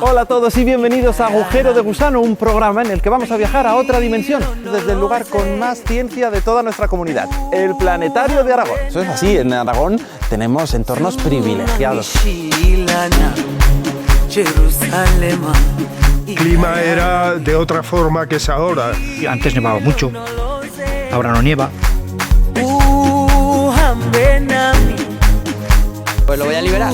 Hola a todos y bienvenidos a Agujero de Gusano, un programa en el que vamos a viajar a otra dimensión, desde el lugar con más ciencia de toda nuestra comunidad, el Planetario de Aragón. Eso es así, en Aragón tenemos entornos privilegiados. El clima era de otra forma que es ahora. Antes nevaba mucho, ahora no nieva. Pues lo voy a liberar.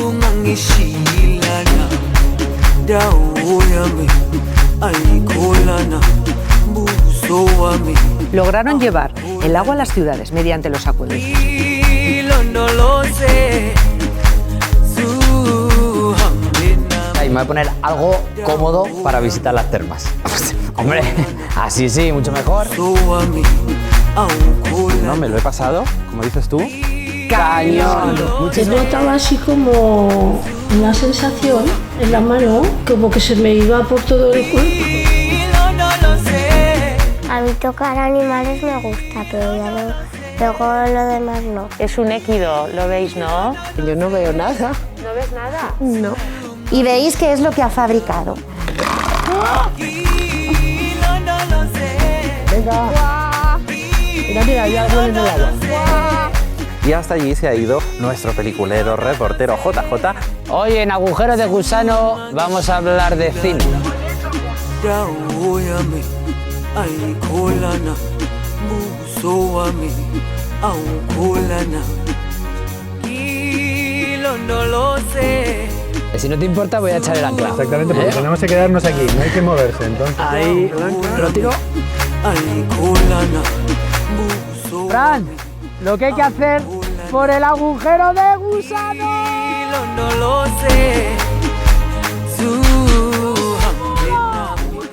Lograron llevar el agua a las ciudades mediante los acueductos. Y me voy a poner algo cómodo para visitar las termas. Hombre, así sí, mucho mejor. No, me lo he pasado, como dices tú. ¡Cañón! Yo notaba así como una sensación en la mano, como que se me iba por todo el cuerpo. A mí tocar animales me gusta, pero luego lo demás no. Es un équido, lo veis, ¿no? Yo no veo nada. ¿No ves nada? No. Y veis qué es lo que ha fabricado. Mira, ya huele en el agua. Y hasta allí se ha ido nuestro peliculero, reportero JJ. Hoy en Agujero de Gusano vamos a hablar de cine. Si no te importa voy a echar el ancla. Exactamente, porque tenemos que quedarnos aquí, no hay que moverse, entonces. Ahí, lo tiro. Fran, lo que hay que hacer por el agujero de gusano.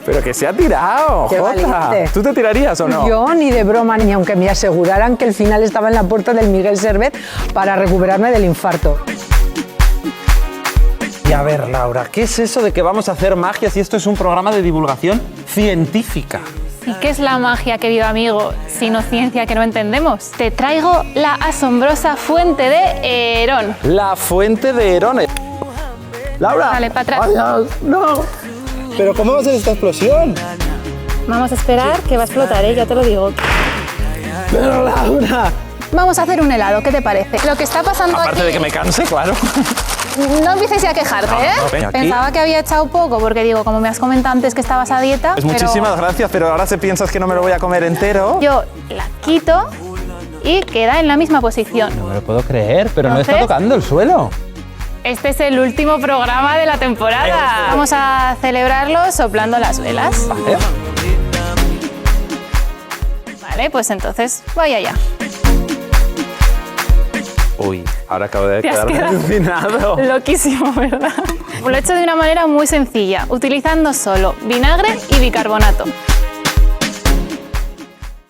Pero que se ha tirado, ¡Qué Jota. valiente! ¿Tú te tirarías o no? Yo ni de broma, ni aunque me aseguraran que el final estaba en la puerta del Miguel Servet para recuperarme del infarto. Y a ver, Laura, ¿qué es eso de que vamos a hacer magia si esto es un programa de divulgación científica? ¿Y qué es la magia, querido amigo, sino ciencia que no entendemos? Te traigo la asombrosa fuente de Herón. La fuente de Herón. Laura. Dale, para atrás. Adiós. No. ¿Pero cómo va a ser esta explosión? Vamos a esperar que va a explotar, ya te lo digo. Pero Laura. Vamos a hacer un helado, ¿qué te parece? Lo que está pasando Aparte aquí... de que me canse, claro. No empieces ya a quejarte, ¿eh? No, venga, aquí. Pensaba que había echado poco, porque digo, como me has comentado antes que estabas a dieta... Pues pero muchísimas gracias, pero ahora si piensas que no me lo voy a comer entero... Yo la quito y queda en la misma posición. No me lo puedo creer, pero no está Entonces- tocando el suelo. Este es el último programa de la temporada. Vamos a celebrarlo soplando las velas. Vale. Vale, pues entonces voy allá. Uy, ahora acabo de Te has quedar quedado alucinado. Loquísimo, ¿verdad? Lo he hecho de una manera muy sencilla, utilizando solo vinagre y bicarbonato.